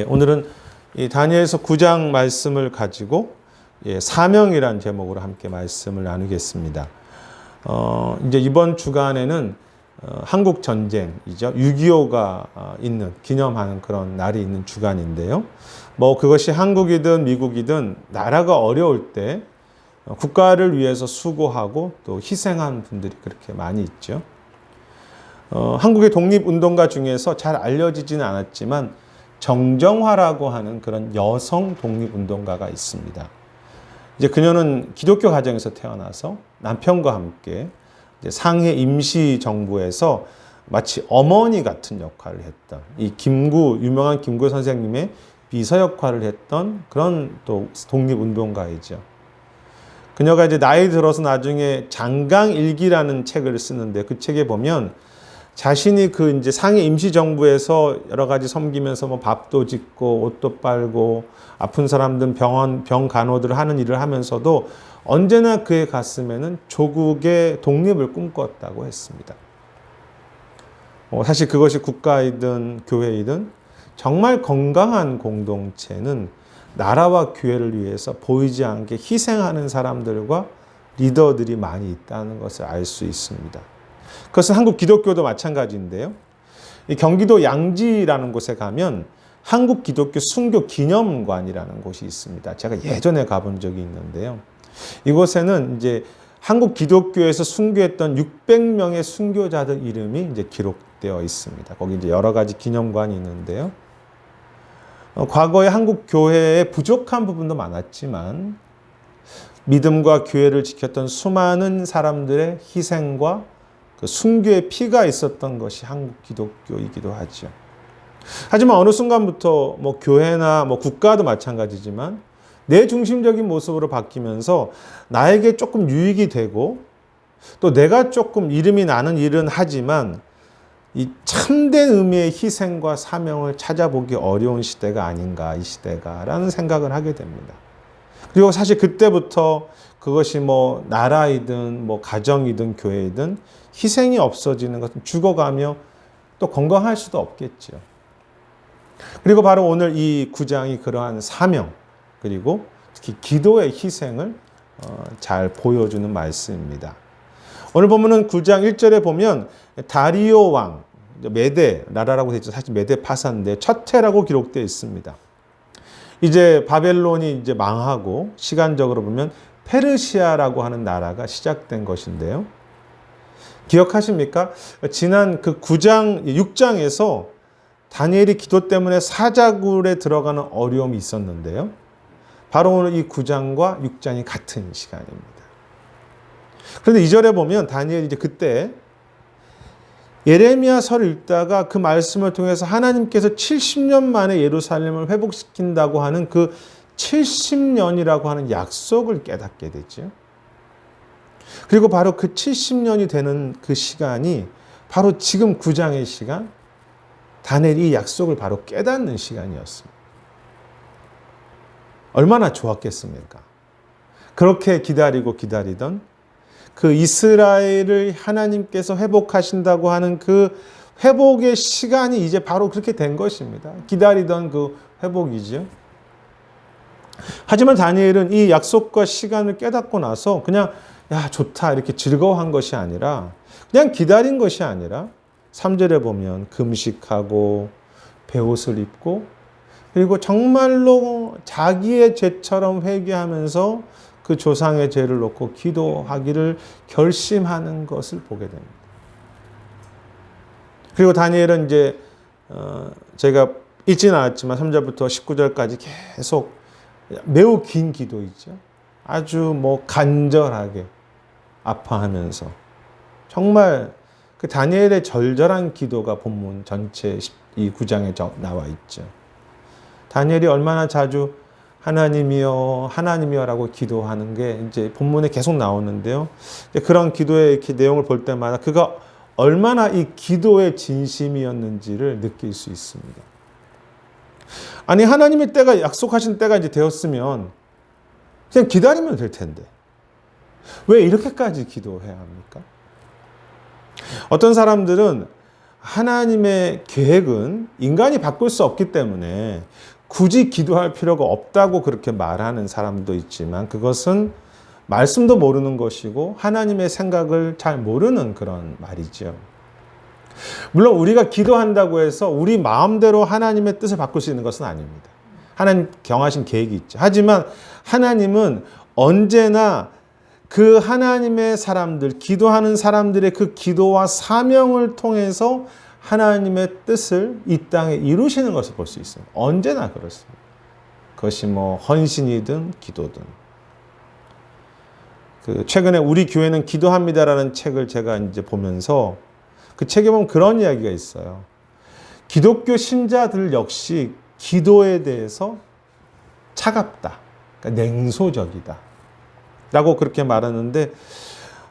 오늘은 이 다니엘서 9장 말씀을 가지고 사명이란 제목으로 함께 말씀을 나누겠습니다. 이제 이번 주간에는 한국 전쟁이죠. 6.25가 있는 기념하는 그런 날이 있는 주간인데요. 뭐 그것이 한국이든 미국이든 나라가 어려울 때 국가를 위해서 수고하고 또 희생한 분들이 그렇게 많이 있죠. 한국의 독립운동가 중에서 잘 알려지지는 않았지만 정정화라고 하는 그런 여성 독립운동가가 있습니다. 이제 그녀는 기독교 가정에서 태어나서 남편과 함께 이제 상해 임시정부에서 마치 어머니 같은 역할을 했던 이 유명한 김구 선생님의 비서 역할을 했던 그런 또 독립운동가이죠. 그녀가 이제 나이 들어서 나중에 장강일기라는 책을 쓰는데 그 책에 보면 자신이 그 이제 상해 임시정부에서 여러 가지 섬기면서 뭐 밥도 짓고 옷도 빨고 아픈 사람들 병 간호들을 하는 일을 하면서도 언제나 그의 가슴에는 조국의 독립을 꿈꿨다고 했습니다. 사실 그것이 국가이든 교회이든 정말 건강한 공동체는 나라와 교회를 위해서 보이지 않게 희생하는 사람들과 리더들이 많이 있다는 것을 알 수 있습니다. 그것은 한국 기독교도 마찬가지인데요. 이 경기도 양지라는 곳에 가면 한국 기독교 순교 기념관이라는 곳이 있습니다. 제가 예전에 가본 적이 있는데요. 이곳에는 이제 한국 기독교에서 순교했던 600명의 순교자들 이름이 이제 기록되어 있습니다. 거기 이제 여러 가지 기념관이 있는데요. 과거에 한국 교회에 부족한 부분도 많았지만 믿음과 교회를 지켰던 수많은 사람들의 희생과 그 순교의 피가 있었던 것이 한국 기독교이기도 하죠. 하지만 어느 순간부터 뭐 교회나 뭐 국가도 마찬가지지만 내 중심적인 모습으로 바뀌면서 나에게 조금 유익이 되고 또 내가 조금 이름이 나는 일은 하지만 이 참된 의미의 희생과 사명을 찾아보기 어려운 시대가 아닌가, 이 시대가라는 생각을 하게 됩니다. 그리고 사실 그때부터 그것이 뭐 나라이든 뭐 가정이든 교회이든 희생이 없어지는 것은 죽어가며 또 건강할 수도 없겠죠. 그리고 바로 오늘 이 9장이 그러한 사명 그리고 특히 기도의 희생을 잘 보여주는 말씀입니다. 오늘 보면은 9장 1절에 보면 다리오 왕, 메데 나라라고 되어 있죠. 사실 메데 파사인데 첫 해라고 기록되어 있습니다. 이제 바벨론이 이제 망하고 시간적으로 보면 페르시아라고 하는 나라가 시작된 것인데요. 기억하십니까? 지난 그 6장에서 다니엘이 기도 때문에 사자굴에 들어가는 어려움이 있었는데요. 바로 오늘 이 9장과 6장이 같은 시간입니다. 그런데 2절에 보면 다니엘이 이제 그때 예레미야서를 읽다가 그 말씀을 통해서 하나님께서 70년 만에 예루살렘을 회복시킨다고 하는 그 70년이라고 하는 약속을 깨닫게 되죠. 그리고 바로 그 70년이 되는 그 시간이 바로 지금 9장의 시간, 다니엘이 이 약속을 바로 깨닫는 시간이었습니다. 얼마나 좋았겠습니까? 그렇게 기다리던 그 이스라엘을 하나님께서 회복하신다고 하는 그 회복의 시간이 이제 바로 그렇게 된 것입니다. 기다리던 그 회복이죠. 하지만 다니엘은 이 약속과 시간을 깨닫고 나서 그냥 야 좋다 이렇게 즐거워한 것이 아니라 그냥 기다린 것이 아니라 3절에 보면 금식하고 베옷을 입고 그리고 정말로 자기의 죄처럼 회개하면서 그 조상의 죄를 놓고 기도하기를 결심하는 것을 보게 됩니다. 그리고 다니엘은 이제 제가 읽지는 않았지만 3절부터 19절까지 계속 매우 긴 기도이죠. 아주 뭐 간절하게 아파하면서 정말 그 다니엘의 절절한 기도가 본문 전체 이 9장에 나와 있죠. 다니엘이 얼마나 자주 하나님이여 하나님이여라고 기도하는 게 이제 본문에 계속 나오는데요. 그런 기도의 이렇게 내용을 볼 때마다 그가 얼마나 이 기도의 진심이었는지를 느낄 수 있습니다. 아니 하나님의 때가 약속하신 때가 이제 되었으면 그냥 기다리면 될 텐데 왜 이렇게까지 기도해야 합니까? 어떤 사람들은 하나님의 계획은 인간이 바꿀 수 없기 때문에 굳이 기도할 필요가 없다고 그렇게 말하는 사람도 있지만 그것은 말씀도 모르는 것이고 하나님의 생각을 잘 모르는 그런 말이죠. 물론 우리가 기도한다고 해서 우리 마음대로 하나님의 뜻을 바꿀 수 있는 것은 아닙니다. 하나님 경하신 계획이 있죠. 하지만 하나님은 언제나 그 하나님의 사람들, 기도하는 사람들의 그 기도와 사명을 통해서 하나님의 뜻을 이 땅에 이루시는 것을 볼 수 있습니다. 언제나 그렇습니다. 그것이 뭐 헌신이든 기도든. 최근에 우리 교회는 기도합니다라는 책을 제가 이제 보면서 그 책에 보면 그런 이야기가 있어요. 기독교 신자들 역시 기도에 대해서 차갑다. 그러니까 냉소적이다. 라고 그렇게 말하는데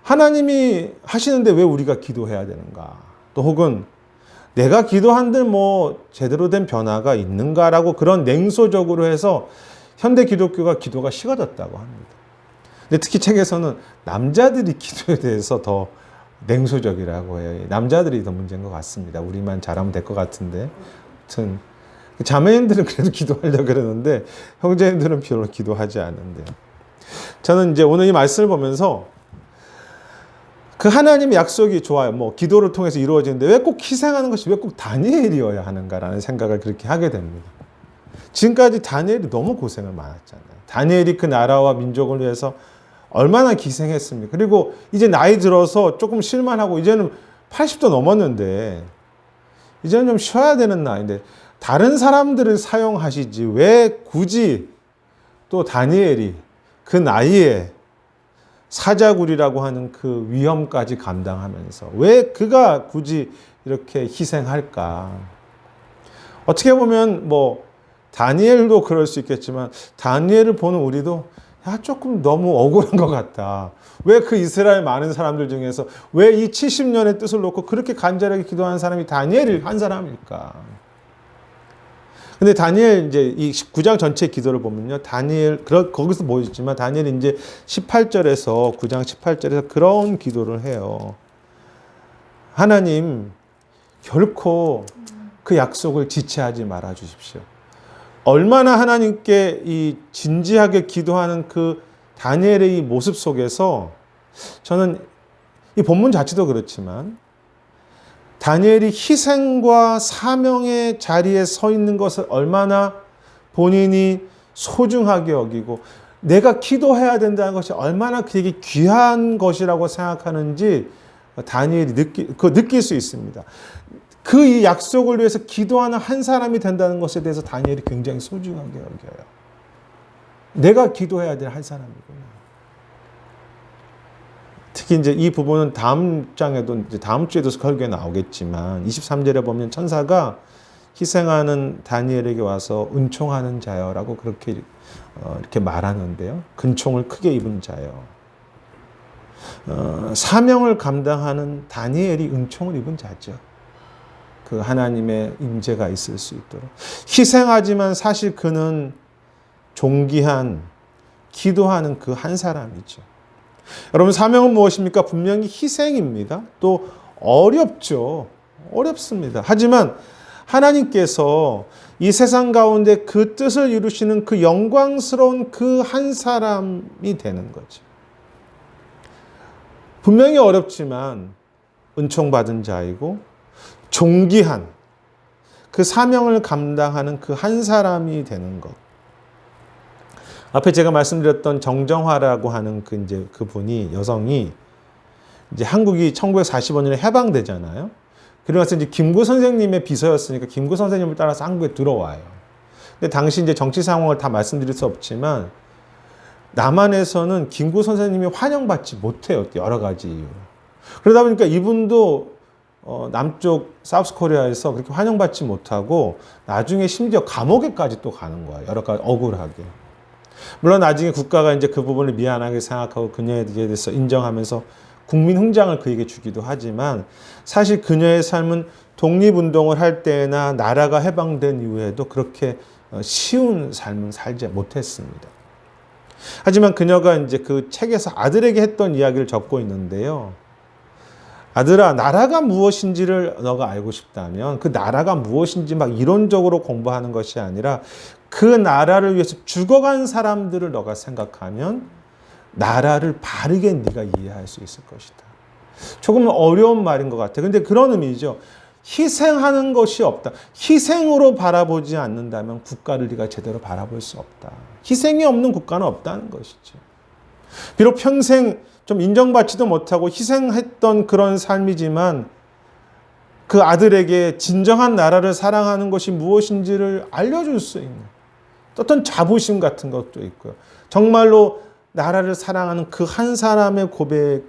하나님이 하시는데 왜 우리가 기도해야 되는가? 또 혹은 내가 기도한들 뭐 제대로 된 변화가 있는가라고 그런 냉소적으로 해서 현대 기독교가 기도가 식어졌다고 합니다. 근데 특히 책에서는 남자들이 기도에 대해서 더 냉소적이라고 해요. 남자들이 더 문제인 것 같습니다. 우리만 잘하면 될 것 같은데. 아무튼 자매님들은 그래도 기도하려고 그러는데 형제님들은 별로 기도하지 않는데요. 저는 이제 오늘 이 말씀을 보면서 그 하나님의 약속이 좋아요. 뭐 기도를 통해서 이루어지는데 왜 꼭 희생하는 것이 왜 꼭 다니엘이어야 하는가라는 생각을 그렇게 하게 됩니다. 지금까지 다니엘이 너무 고생을 많았잖아요. 다니엘이 그 나라와 민족을 위해서 얼마나 희생했습니까? 그리고 이제 나이 들어서 조금 쉴만하고 이제는 80도 넘었는데 이제는 좀 쉬어야 되는 나이인데 다른 사람들을 사용하시지 왜 굳이 또 다니엘이 그 나이에 사자굴이라고 하는 그 위험까지 감당하면서 왜 그가 굳이 이렇게 희생할까? 어떻게 보면 뭐 다니엘도 그럴 수 있겠지만 다니엘을 보는 우리도 야 조금 너무 억울한 것 같다. 왜 그 이스라엘 많은 사람들 중에서 왜 이 70년의 뜻을 놓고 그렇게 간절하게 기도하는 사람이 다니엘 한 사람일까? 근데 다니엘 이제 이 9장 전체 기도를 보면요. 다니엘 거기서 보여줬지만 다니엘이 이제 18절에서 9장 18절에서 그런 기도를 해요. 하나님 결코 그 약속을 지체하지 말아 주십시오. 얼마나 하나님께 이 진지하게 기도하는 그 다니엘의 이 모습 속에서 저는 이 본문 자체도 그렇지만 다니엘이 희생과 사명의 자리에 서 있는 것을 얼마나 본인이 소중하게 여기고 내가 기도해야 된다는 것이 얼마나 그에게 귀한 것이라고 생각하는지 다니엘이 느낄 수 있습니다. 그 이 약속을 위해서 기도하는 한 사람이 된다는 것에 대해서 다니엘이 굉장히 소중하게 여겨요. 내가 기도해야 될 한 사람이구나. 특히 이제 이 부분은 다음 장에도 이제 다음 주에도 설교에 나오겠지만 23절에 보면 천사가 희생하는 다니엘에게 와서 은총하는 자여라고 그렇게 이렇게 말하는데요. 근총을 크게 입은 자여. 사명을 감당하는 다니엘이 은총을 입은 자죠. 그 하나님의 임재가 있을 수 있도록. 희생하지만 사실 그는 존귀한 기도하는 그 한 사람이죠. 여러분 사명은 무엇입니까? 분명히 희생입니다. 또 어렵죠. 어렵습니다. 하지만 하나님께서 이 세상 가운데 그 뜻을 이루시는 그 영광스러운 그 한 사람이 되는 거죠. 분명히 어렵지만 은총받은 자이고 존귀한 그 사명을 감당하는 그 한 사람이 되는 것. 앞에 제가 말씀드렸던 정정화라고 하는 그 분이 여성이 이제 한국이 1945년에 해방되잖아요. 그러면서 이제 김구 선생님의 비서였으니까 김구 선생님을 따라서 한국에 들어와요. 근데 당시 이제 정치 상황을 다 말씀드릴 수 없지만 남한에서는 김구 선생님이 환영받지 못해요. 여러 가지 이유로. 그러다 보니까 이분도 남쪽 사우스 코리아에서 그렇게 환영받지 못하고 나중에 심지어 감옥에까지 또 가는 거예요. 여러 가지 억울하게. 물론 나중에 국가가 이제 그 부분을 미안하게 생각하고 그녀에 대해서 인정하면서 국민 훈장을 그에게 주기도 하지만 사실 그녀의 삶은 독립운동을 할 때나 나라가 해방된 이후에도 그렇게 쉬운 삶은 살지 못했습니다. 하지만 그녀가 이제 그 책에서 아들에게 했던 이야기를 적고 있는데요. 아들아, 나라가 무엇인지를 너가 알고 싶다면 그 나라가 무엇인지 막 이론적으로 공부하는 것이 아니라 그 나라를 위해서 죽어간 사람들을 너가 생각하면 나라를 바르게 네가 이해할 수 있을 것이다. 조금 어려운 말인 것 같아. 근데 그런 의미죠. 희생하는 것이 없다. 희생으로 바라보지 않는다면 국가를 네가 제대로 바라볼 수 없다. 희생이 없는 국가는 없다는 것이죠. 비록 평생 좀 인정받지도 못하고 희생했던 그런 삶이지만 그 아들에게 진정한 나라를 사랑하는 것이 무엇인지를 알려줄 수 있는 어떤 자부심 같은 것도 있고요. 정말로 나라를 사랑하는 그 한 사람의 고백,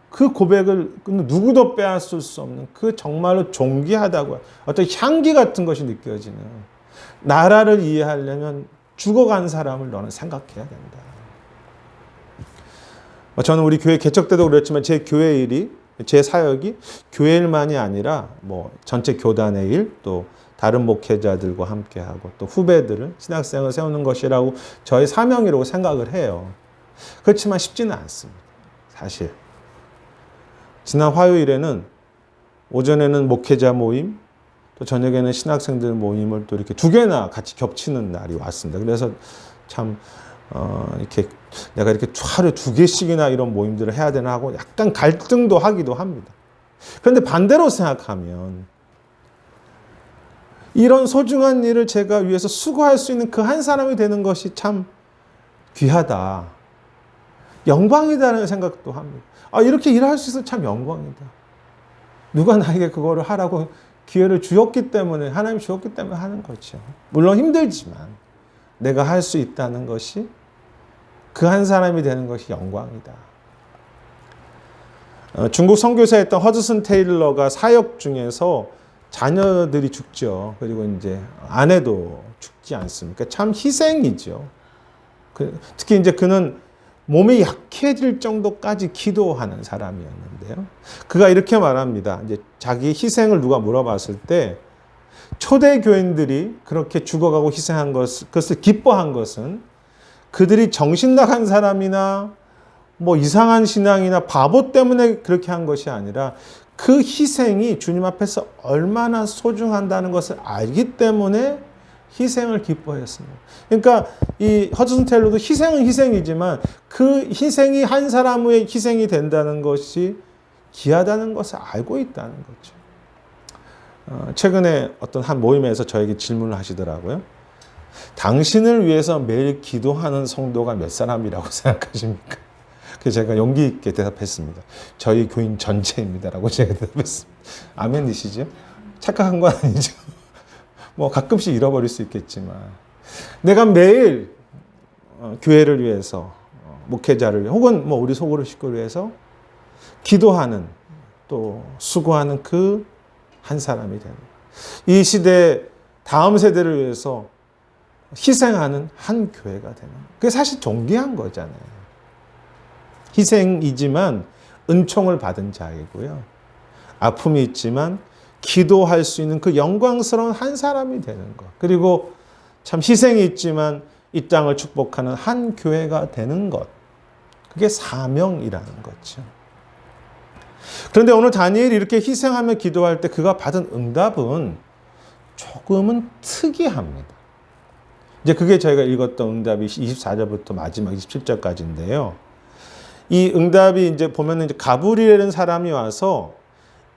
그 고백을 누구도 빼앗을 수 없는 그 정말로 존귀하다고 어떤 향기 같은 것이 느껴지는 나라를 이해하려면 죽어간 사람을 너는 생각해야 된다. 저는 우리 교회 개척 때도 그랬지만 제 교회 일이, 제 사역이 교회 일만이 아니라 뭐 전체 교단의 일, 또 다른 목회자들과 함께하고 또 후배들을 신학생을 세우는 것이라고 저의 사명이라고 생각을 해요. 그렇지만 쉽지는 않습니다. 사실. 지난 화요일에는 오전에는 목회자 모임, 또 저녁에는 신학생들 모임을 또 이렇게 두 개나 같이 겹치는 날이 왔습니다. 그래서 참 이렇게 내가 이렇게 하루 두 개씩이나 이런 모임들을 해야 되나 하고 약간 갈등도 하기도 합니다. 그런데 반대로 생각하면 이런 소중한 일을 제가 위해서 수고할 수 있는 그 한 사람이 되는 것이 참 귀하다. 영광이다라는 생각도 합니다. 이렇게 일할 수 있어서 참 영광이다. 누가 나에게 그거를 하라고 기회를 주었기 때문에, 하나님이 주었기 때문에 하는 거죠. 물론 힘들지만 내가 할 수 있다는 것이 그 한 사람이 되는 것이 영광이다. 중국 선교사였던 허드슨 테일러가 사역 중에서 자녀들이 죽죠. 그리고 이제 아내도 죽지 않습니까? 참 희생이죠. 특히 이제 그는 몸이 약해질 정도까지 기도하는 사람이었는데요. 그가 이렇게 말합니다. 이제 자기 희생을 누가 물어봤을 때 초대 교인들이 그렇게 죽어가고 희생한 그것을 기뻐한 것은 그들이 정신 나간 사람이나 뭐 이상한 신앙이나 바보 때문에 그렇게 한 것이 아니라 그 희생이 주님 앞에서 얼마나 소중한다는 것을 알기 때문에 희생을 기뻐했습니다. 그러니까 이 허드슨 테일러도 희생은 희생이지만 그 희생이 한 사람의 희생이 된다는 것이 귀하다는 것을 알고 있다는 거죠. 최근에 어떤 한 모임에서 저에게 질문을 하시더라고요. 당신을 위해서 매일 기도하는 성도가 몇 사람이라고 생각하십니까? 그래서 제가 용기 있게 대답했습니다. 저희 교인 전체입니다라고 제가 대답했습니다. 아멘이시죠? 착각한 건 아니죠. 뭐 가끔씩 잃어버릴 수 있겠지만 내가 매일 교회를 위해서 목회자를 위해 혹은 뭐 우리 소그룹 식구를 위해서 기도하는 또 수고하는 그 한 사람이 되는 이 시대 다음 세대를 위해서 희생하는 한 교회가 되는 그게 사실 존귀한 거잖아요. 희생이지만 은총을 받은 자이고요. 아픔이 있지만 기도할 수 있는 그 영광스러운 한 사람이 되는 것. 그리고 참 희생이 있지만 이 땅을 축복하는 한 교회가 되는 것. 그게 사명이라는 거죠. 그런데 오늘 다니엘이 이렇게 희생하며 기도할 때 그가 받은 응답은 조금은 특이합니다. 이제 그게 저희가 읽었던 응답이 24절부터 마지막 27절까지인데요. 이 응답이 이제 보면은 이제 가브리엘이라는 사람이 와서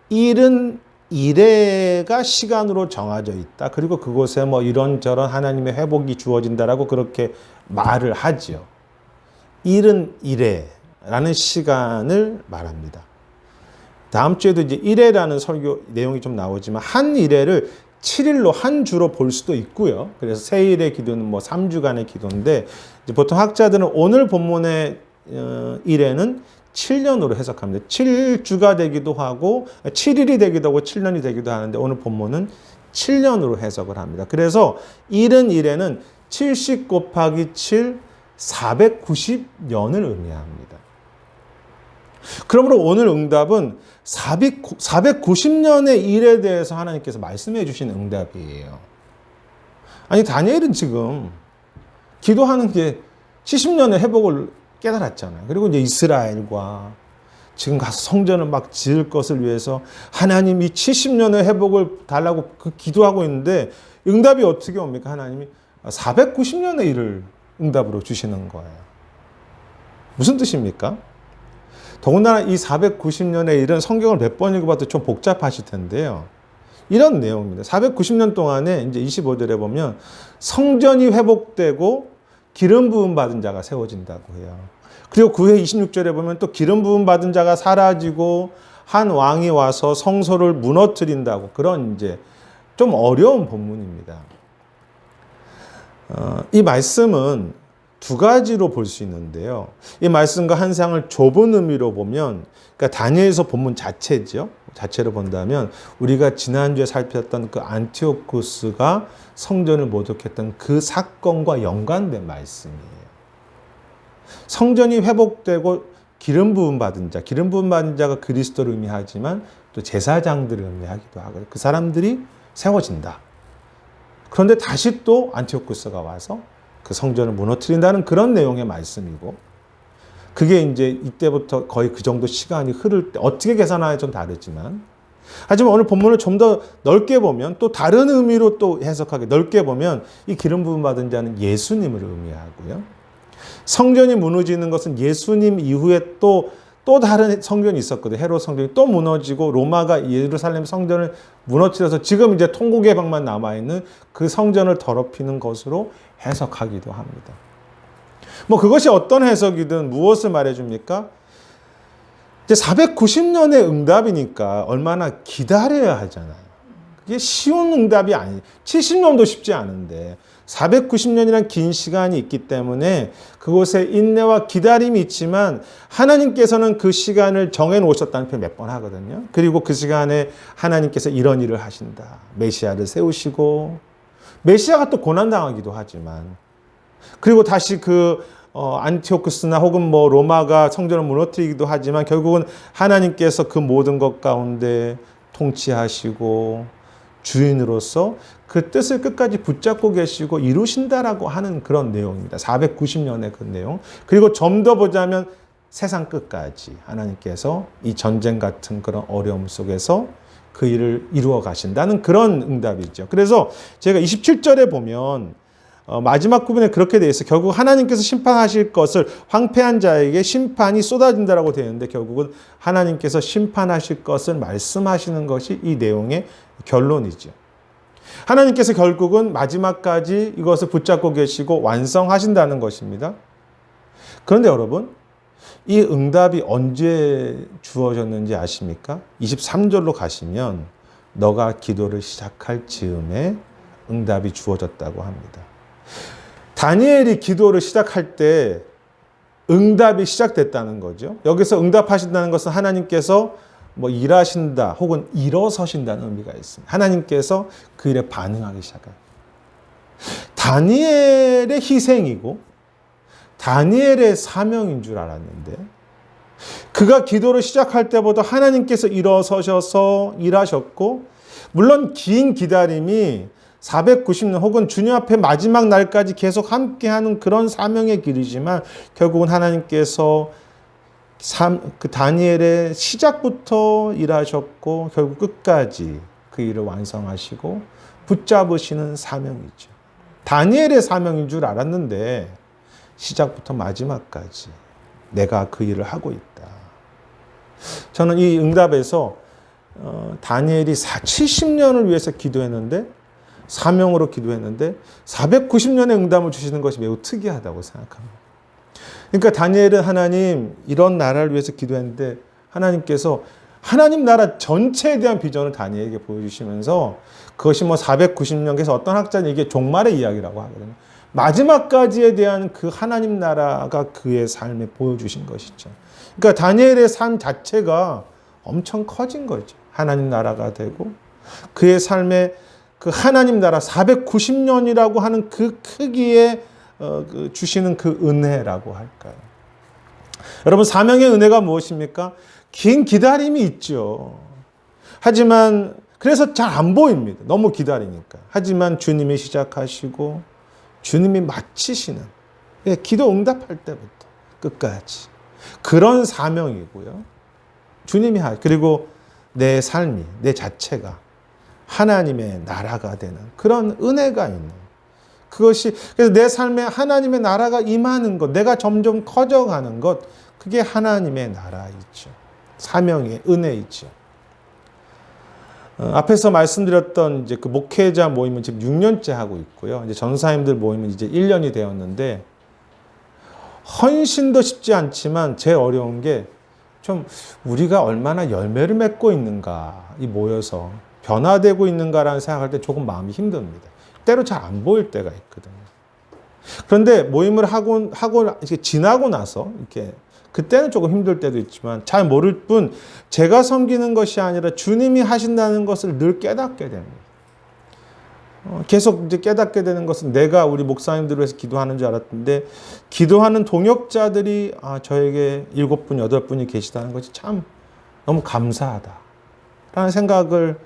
일은 이래가 시간으로 정해져 있다. 그리고 그곳에 뭐 이런저런 하나님의 회복이 주어진다라고 그렇게 말을 하지요. 일은 이래라는 시간을 말합니다. 다음 주에도 이제 이래라는 설교 내용이 좀 나오지만 한 이래를 7일로 한 주로 볼 수도 있고요. 그래서 세일의 기도는 뭐 3주간의 기도인데 이제 보통 학자들은 오늘 본문의 이래는 7년으로 해석합니다. 7주가 되기도 하고 7일이 되기도 하고 7년이 되기도 하는데 오늘 본문은 7년으로 해석을 합니다. 그래서 일은 이래는 70 곱하기 7, 490년을 의미합니다. 그러므로 오늘 응답은 490년의 일에 대해서 하나님께서 말씀해 주신 응답이에요. 아니 다니엘은 지금 기도하는 게 70년의 회복을 깨달았잖아요. 그리고 이제 이스라엘과 지금 가서 성전을 막 지을 것을 위해서 하나님 이 70년의 회복을 달라고 기도하고 있는데 응답이 어떻게 옵니까? 하나님이 490년의 일을 응답으로 주시는 거예요. 무슨 뜻입니까? 더군다나 이 490년의 일은 성경을 몇 번 읽어봐도 좀 복잡하실 텐데요. 이런 내용입니다. 490년 동안에 이제 25절에 보면 성전이 회복되고 기름 부음 받은 자가 세워진다고 해요. 그리고 그 후에 26절에 보면 또 기름 부음 받은 자가 사라지고 한 왕이 와서 성소를 무너뜨린다고, 그런 이제 좀 어려운 본문입니다. 이 말씀은 두 가지로 볼 수 있는데요. 이 말씀과 한상을 좁은 의미로 보면, 그러니까 다니엘서 본문 자체죠. 자체로 본다면 우리가 지난주에 살폈던 그 안티오쿠스가 성전을 모독했던 그 사건과 연관된 말씀이에요. 성전이 회복되고 기름 부음 받은 자, 기름 부음 받은 자가 그리스도를 의미하지만 또 제사장들을 의미하기도 하고, 그 사람들이 세워진다. 그런데 다시 또 안티오쿠스가 와서 그 성전을 무너뜨린다는 그런 내용의 말씀이고, 그게 이제 이때부터 거의 그 정도 시간이 흐를 때, 어떻게 계산하냐 좀 다르지만, 하지만 오늘 본문을 좀 더 넓게 보면, 또 다른 의미로 또 해석하게 넓게 보면 이 기름 부음 받은 자는 예수님을 의미하고요. 성전이 무너지는 것은 예수님 이후에 또 다른 성전이 있었거든요. 헤롯 성전이 또 무너지고 로마가 예루살렘 성전을 무너뜨려서 지금 이제 통곡의 방만 남아있는 그 성전을 더럽히는 것으로 해석하기도 합니다. 뭐 그것이 어떤 해석이든 무엇을 말해줍니까? 이제 490년의 응답이니까 얼마나 기다려야 하잖아요. 그게 쉬운 응답이 아니에요. 70년도 쉽지 않은데 490년이란 긴 시간이 있기 때문에 그곳에 인내와 기다림이 있지만, 하나님께서는 그 시간을 정해 놓으셨다는 표현 몇 번 하거든요. 그리고 그 시간에 하나님께서 이런 일을 하신다. 메시아를 세우시고, 메시아가 또 고난당하기도 하지만, 그리고 다시 안티오쿠스나 혹은 뭐 로마가 성전을 무너뜨리기도 하지만 결국은 하나님께서 그 모든 것 가운데 통치하시고 주인으로서 그 뜻을 끝까지 붙잡고 계시고 이루신다라고 하는 그런 내용입니다. 490년의 그 내용. 그리고 좀 더 보자면 세상 끝까지 하나님께서 이 전쟁 같은 그런 어려움 속에서 그 일을 이루어 가신다는 그런 응답이죠. 그래서 제가 27절에 보면 마지막 부분에 그렇게 되어 있어요. 결국 하나님께서 심판하실 것을, 황폐한 자에게 심판이 쏟아진다라고 되어 있는데 결국은 하나님께서 심판하실 것을 말씀하시는 것이 이 내용의 결론이죠. 하나님께서 결국은 마지막까지 이것을 붙잡고 계시고 완성하신다는 것입니다. 그런데 여러분, 이 응답이 언제 주어졌는지 아십니까? 23절로 가시면 너가 기도를 시작할 즈음에 응답이 주어졌다고 합니다. 다니엘이 기도를 시작할 때 응답이 시작됐다는 거죠. 여기서 응답하신다는 것은 하나님께서 뭐 일하신다 혹은 일어서신다는 의미가 있습니다. 하나님께서 그 일에 반응하기 시작해요. 다니엘의 희생이고 다니엘의 사명인 줄 알았는데, 그가 기도를 시작할 때보다 하나님께서 일어서셔서 일하셨고, 물론 긴 기다림이 490년 혹은 주님 앞에 마지막 날까지 계속 함께하는 그런 사명의 길이지만 결국은 하나님께서 그 다니엘의 시작부터 일하셨고 결국 끝까지 그 일을 완성하시고 붙잡으시는 사명이죠. 다니엘의 사명인 줄 알았는데 시작부터 마지막까지 내가 그 일을 하고 있다. 저는 이 응답에서 다니엘이 70년을 위해서 기도했는데, 사명으로 기도했는데 490년의 응답을 주시는 것이 매우 특이하다고 생각합니다. 그러니까 다니엘은 하나님 이런 나라를 위해서 기도했는데 하나님께서 하나님 나라 전체에 대한 비전을 다니엘에게 보여주시면서, 그것이 뭐 490년에서 어떤 학자는 이게 종말의 이야기라고 하거든요. 마지막까지에 대한 그 하나님 나라가 그의 삶에 보여주신 것이죠. 그러니까 다니엘의 삶 자체가 엄청 커진 거죠. 하나님 나라가 되고 그의 삶에 그 하나님 나라 490년이라고 하는 그 크기에 주시는 그 은혜라고 할까요? 여러분, 사명의 은혜가 무엇입니까? 긴 기다림이 있죠. 하지만 그래서 잘 안 보입니다. 너무 기다리니까. 하지만 주님이 시작하시고 주님이 마치시는, 기도 응답할 때부터 끝까지 그런 사명이고요. 주님이 그리고 내 삶이, 내 자체가 하나님의 나라가 되는 그런 은혜가 있는 그것이, 그래서 내 삶에 하나님의 나라가 임하는 것, 내가 점점 커져가는 것, 그게 하나님의 나라이죠. 사명의 은혜이죠. 앞에서 말씀드렸던 이제 그 목회자 모임은 지금 6년째 하고 있고요. 이제 전사님들 모임은 이제 1년이 되었는데, 헌신도 쉽지 않지만 제일 어려운 게 좀 우리가 얼마나 열매를 맺고 있는가, 이 모여서 변화되고 있는가라는 생각할 때 조금 마음이 힘듭니다. 때로 잘 안 보일 때가 있거든요. 그런데 모임을 하고 이렇게 지나고 나서 이렇게 그때는 조금 힘들 때도 있지만 잘 모를 뿐 제가 섬기는 것이 아니라 주님이 하신다는 것을 늘 깨닫게 됩니다. 계속 이제 깨닫게 되는 것은 내가 우리 목사님들을 위해서 기도하는 줄 알았는데 기도하는 동역자들이 저에게 7분, 8분이 계시다는 것이 참 너무 감사하다라는 생각을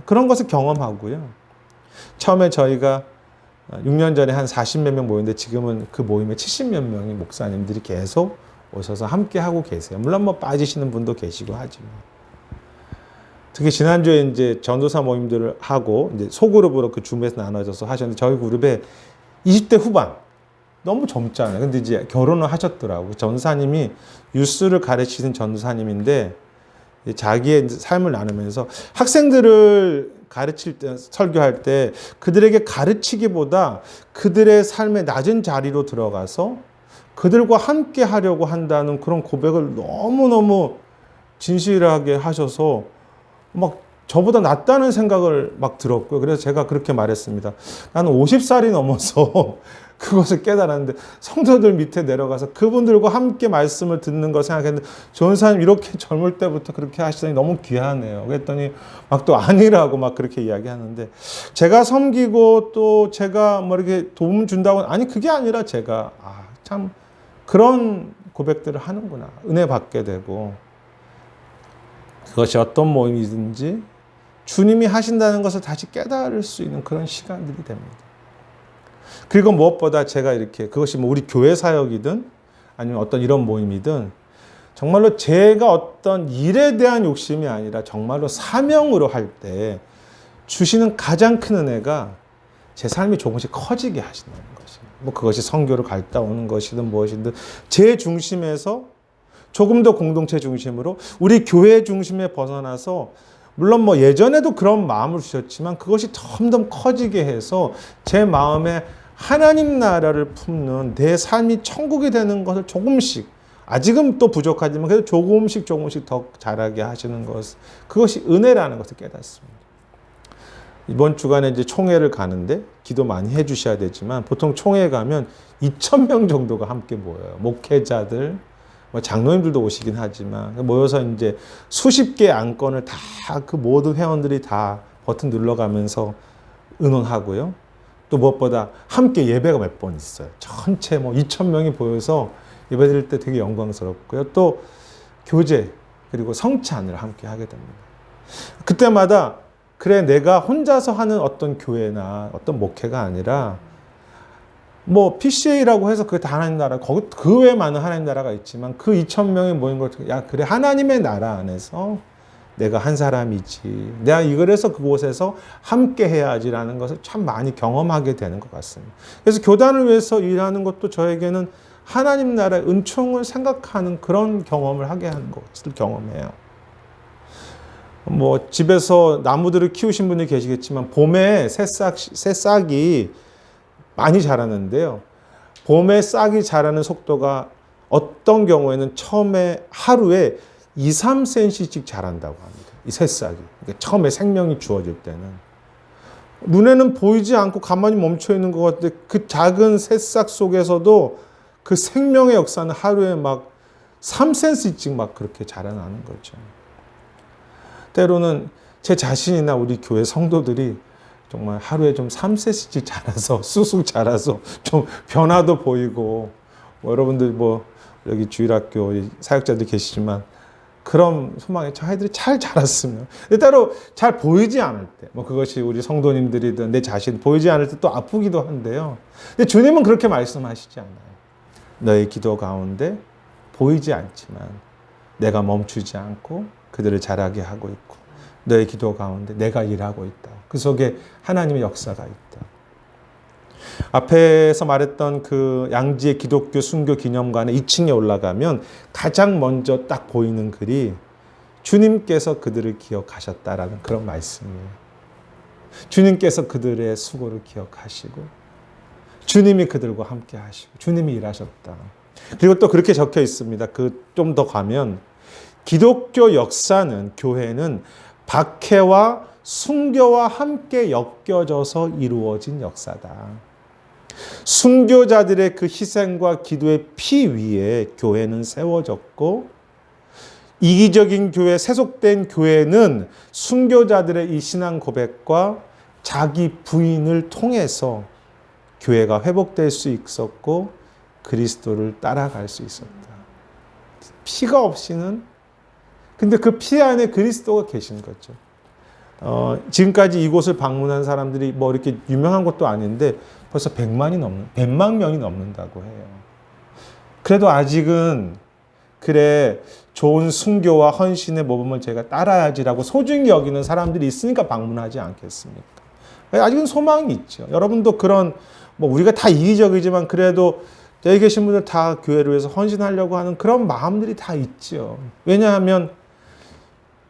그런 것을 경험하고요. 처음에 저희가 6년 전에 한 40몇 명 모였는데 지금은 그 모임에 70몇 명의 목사님들이 계속 오셔서 함께 하고 계세요. 물론 뭐 빠지시는 분도 계시고 하지만. 특히 지난주에 이제 전도사 모임들을 하고 이제 소그룹으로 그 줌에서 나눠져서 하셨는데 저희 그룹에 20대 후반 너무 젊잖아요. 근데 이제 결혼을 하셨더라고요. 전사님이 유스를 가르치는 전사님인데 자기의 삶을 나누면서 학생들을 가르칠 때, 설교할 때 그들에게 가르치기보다 그들의 삶의 낮은 자리로 들어가서 그들과 함께 하려고 한다는 그런 고백을 너무너무 진실하게 하셔서 막 저보다 낫다는 생각을 막 들었고요. 그래서 제가 그렇게 말했습니다. 나는 50살이 넘어서 그것을 깨달았는데 성도들 밑에 내려가서 그분들과 함께 말씀을 듣는 거 생각했는데 전사님 이렇게 젊을 때부터 그렇게 하시더니 너무 귀하네요. 그랬더니 막 또 아니라고 막 그렇게 이야기하는데 제가 섬기고 또 제가 뭐 이렇게 도움 준다고 아니 그게 아니라 제가 참 그런 고백들을 하는구나. 은혜 받게 되고 그것이 어떤 모임이든지 주님이 하신다는 것을 다시 깨달을 수 있는 그런 시간들이 됩니다. 그리고 무엇보다 제가 이렇게 그것이 뭐 우리 교회 사역이든 아니면 어떤 이런 모임이든 정말로 제가 어떤 일에 대한 욕심이 아니라 정말로 사명으로 할 때 주시는 가장 큰 은혜가 제 삶이 조금씩 커지게 하신다는 것입니다. 뭐 그것이 선교를 갔다 오는 것이든 무엇이든 제 중심에서 조금 더 공동체 중심으로 우리 교회 중심에 벗어나서 물론 뭐 예전에도 그런 마음을 주셨지만 그것이 점점 커지게 해서 제 마음에 하나님 나라를 품는 내 삶이 천국이 되는 것을 조금씩 아직은 또 부족하지만 그래도 조금씩 더 자라게 하시는 것 그것이 은혜라는 것을 깨닫습니다. 이번 주간에 이제 총회를 가는데 기도 많이 해 주셔야 되지만 보통 총회 가면 2,000명 정도가 함께 모여요. 목회자들 장로님들도 오시긴 하지만 모여서 이제 수십 개의 안건을 다 그 모든 회원들이 다 버튼 눌러가면서 의논하고요. 또 무엇보다 함께 예배가 몇 번 있어요. 전체 뭐 2,000명이 모여서 예배 드릴 때 되게 영광스럽고요. 또 교제 그리고 성찬을 함께 하게 됩니다. 그때마다 그래 내가 혼자서 하는 어떤 교회나 어떤 목회가 아니라 뭐 PCA라고 해서 그게 다 하나님 나라, 거기 그 외에 많은 하나님 나라가 있지만 그 2,000명이 모인 걸, 야 그래 하나님의 나라 안에서 내가 한 사람이지. 내가 이거래서 그곳에서 함께 해야지라는 것을 참 많이 경험하게 되는 것 같습니다. 그래서 교단을 위해서 일하는 것도 저에게는 하나님 나라의 은총을 생각하는 그런 경험을 하게 하는 것을 경험해요. 뭐 집에서 나무들을 키우신 분이 계시겠지만 봄에 새싹이 많이 자라는데요. 봄에 싹이 자라는 속도가 어떤 경우에는 처음에 하루에 2, 3cm씩 자란다고 합니다. 이 새싹이. 그러니까 처음에 생명이 주어질 때는. 눈에는 보이지 않고 가만히 멈춰 있는 것 같은데 그 작은 새싹 속에서도 그 생명의 역사는 하루에 막 3cm씩 막 그렇게 자라나는 거죠. 때로는 제 자신이나 우리 교회 성도들이 정말 하루에 좀 3cm씩 자라서 쑥쑥 자라서 좀 변화도 보이고 뭐 여러분들 뭐 여기 주일학교 사역자들 계시지만 그런 소망에 저 아이들이 잘 자랐으면 때로 잘 보이지 않을 때 뭐 그것이 우리 성도님들이든 내 자신 보이지 않을 때 또 아프기도 한데요. 근데 주님은 그렇게 말씀하시지 않아요. 너의 기도 가운데 보이지 않지만 내가 멈추지 않고 그들을 자라게 하고 있고 너의 기도 가운데 내가 일하고 있다. 그 속에 하나님의 역사가 있다. 앞에서 말했던 그 양지의 기독교 순교 기념관의 2층에 올라가면 가장 먼저 딱 보이는 글이 주님께서 그들을 기억하셨다라는 그런 말씀이에요. 주님께서 그들의 수고를 기억하시고 주님이 그들과 함께 하시고 주님이 일하셨다. 그리고 또 그렇게 적혀 있습니다. 그 좀 더 가면 기독교 역사는 교회는 박해와 순교와 함께 엮여져서 이루어진 역사다. 순교자들의 그 희생과 기도의 피 위에 교회는 세워졌고 이기적인 교회, 세속된 교회는 순교자들의 이 신앙 고백과 자기 부인을 통해서 교회가 회복될 수 있었고 그리스도를 따라갈 수 있었다. 피가 없이는, 근데 그 피 안에 그리스도가 계신 거죠. 지금까지 이곳을 방문한 사람들이 뭐 이렇게 유명한 것도 아닌데 벌써 100만 명이 넘는다고 해요. 그래도 아직은 그래 좋은 순교와 헌신의 모범을 제가 따라야지라고 소중히 여기는 사람들이 있으니까 방문하지 않겠습니까? 아직은 소망이 있죠. 여러분도 그런 뭐 우리가 다 이기적이지만 그래도 여기 계신 분들 다 교회를 위해서 헌신하려고 하는 그런 마음들이 다 있죠. 왜냐하면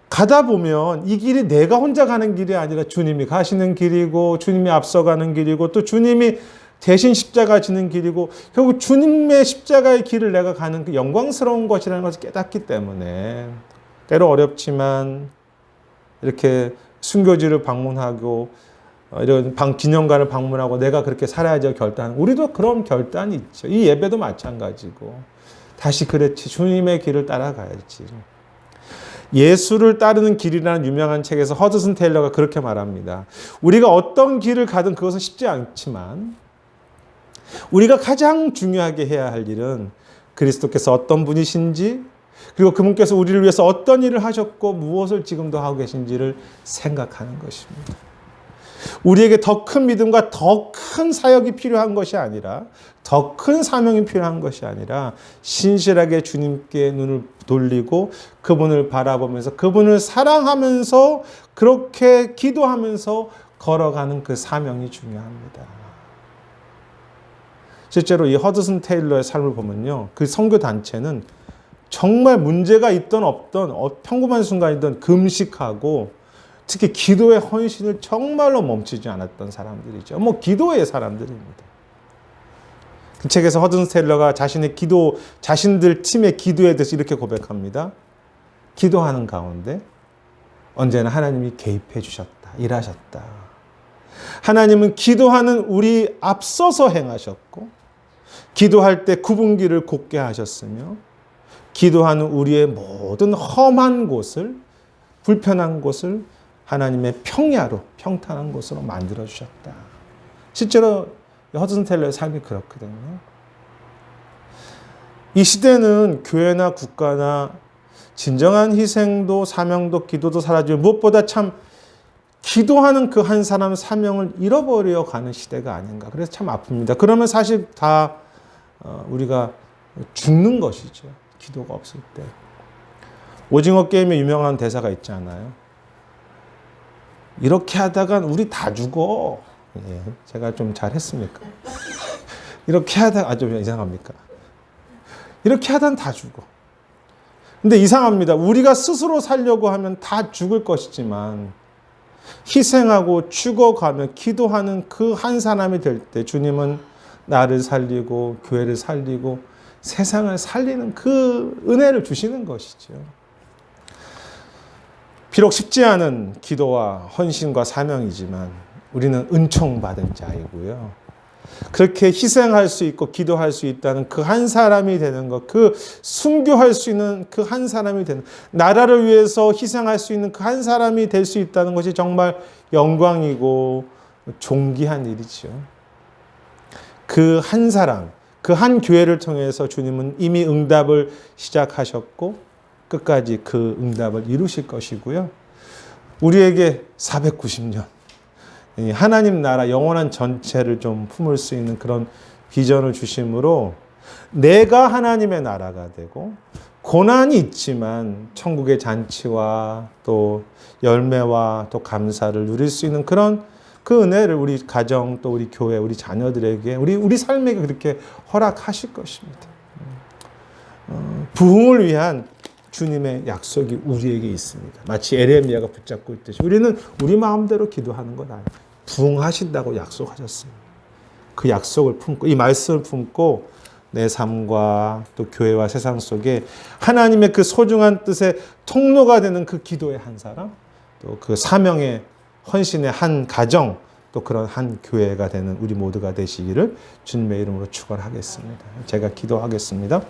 가다 보면 이 길이 내가 혼자 가는 길이 아니라 주님이 가시는 길이고 주님이 앞서가는 길이고 또 주님이 대신 십자가 지는 길이고 결국 주님의 십자가의 길을 내가 가는 그 영광스러운 것이라는 것을 깨닫기 때문에 때로 어렵지만 이렇게 순교지를 방문하고 이런 기념관을 방문하고 내가 그렇게 살아야지 결단. 우리도 그런 결단이 있죠. 이 예배도 마찬가지고 다시 그렇지 주님의 길을 따라가야지. 예수를 따르는 길이라는 유명한 책에서 허드슨 테일러가 그렇게 말합니다. 우리가 어떤 길을 가든 그것은 쉽지 않지만 우리가 가장 중요하게 해야 할 일은 그리스도께서 어떤 분이신지 그리고 그분께서 우리를 위해서 어떤 일을 하셨고 무엇을 지금도 하고 계신지를 생각하는 것입니다. 우리에게 더 큰 믿음과 더 큰 사역이 필요한 것이 아니라 더 큰 사명이 필요한 것이 아니라 신실하게 주님께 눈을 돌리고 그분을 바라보면서 그분을 사랑하면서 그렇게 기도하면서 걸어가는 그 사명이 중요합니다. 실제로 이 허드슨 테일러의 삶을 보면요. 그 선교단체는 정말 문제가 있던 없던 평범한 순간이든 금식하고 특히 기도의 헌신을 정말로 멈추지 않았던 사람들이죠. 뭐 기도의 사람들입니다. 그 책에서 허드슨 테일러가 자신들 팀의 기도에 대해서 이렇게 고백합니다. 기도하는 가운데 언제나 하나님이 개입해 주셨다. 일하셨다. 하나님은 기도하는 우리 앞서서 행하셨고 기도할 때 구분기를 곱게 하셨으며 기도하는 우리의 모든 험한 곳을 불편한 곳을 하나님의 평야로 평탄한 곳으로 만들어 주셨다. 실제로 허드슨 테일러의 삶이 그렇거든요. 이 시대는 교회나 국가나 진정한 희생도 사명도 기도도 사라지고 무엇보다 참 기도하는 그 한 사람 사명을 잃어버려 가는 시대가 아닌가. 그래서 참 아픕니다. 그러면 사실 다 우리가 죽는 것이죠. 기도가 없을 때. 오징어 게임에 유명한 대사가 있지 않아요? 이렇게 하다간 우리 다 죽어. 예, 제가 좀 잘했습니까? 이렇게 하다가 좀 이상합니까? 이렇게 하다간 다 죽어. 근데 이상합니다. 우리가 스스로 살려고 하면 다 죽을 것이지만 희생하고 죽어가며 기도하는 그 한 사람이 될 때 주님은 나를 살리고 교회를 살리고 세상을 살리는 그 은혜를 주시는 것이죠. 비록 쉽지 않은 기도와 헌신과 사명이지만 우리는 은총받은 자이고요. 그렇게 희생할 수 있고 기도할 수 있다는 그 한 사람이 되는 것, 그 순교할 수 있는 그 한 사람이 되는, 나라를 위해서 희생할 수 있는 그 한 사람이 될 수 있다는 것이 정말 영광이고 존귀한 일이죠. 그 한 사람, 그 한 교회를 통해서 주님은 이미 응답을 시작하셨고 끝까지 그 응답을 이루실 것이고요. 우리에게 490년 하나님 나라 영원한 전체를 좀 품을 수 있는 그런 비전을 주심으로 내가 하나님의 나라가 되고 고난이 있지만 천국의 잔치와 또 열매와 또 감사를 누릴 수 있는 그런 그 은혜를 우리 가정 또 우리 교회 우리 자녀들에게 우리 삶에게 그렇게 허락하실 것입니다. 부흥을 위한 주님의 약속이 우리에게 있습니다. 마치 에레미야가 붙잡고 있듯이 우리는 우리 마음대로 기도하는 건 아니에요. 부흥하신다고 약속하셨습니다. 그 약속을 품고 이 말씀을 품고 내 삶과 또 교회와 세상 속에 하나님의 그 소중한 뜻의 통로가 되는 그 기도의 한 사람, 또 그 사명의 헌신의 한 가정, 또 그런 한 교회가 되는 우리 모두가 되시기를 주님의 이름으로 축원하겠습니다. 제가 기도하겠습니다.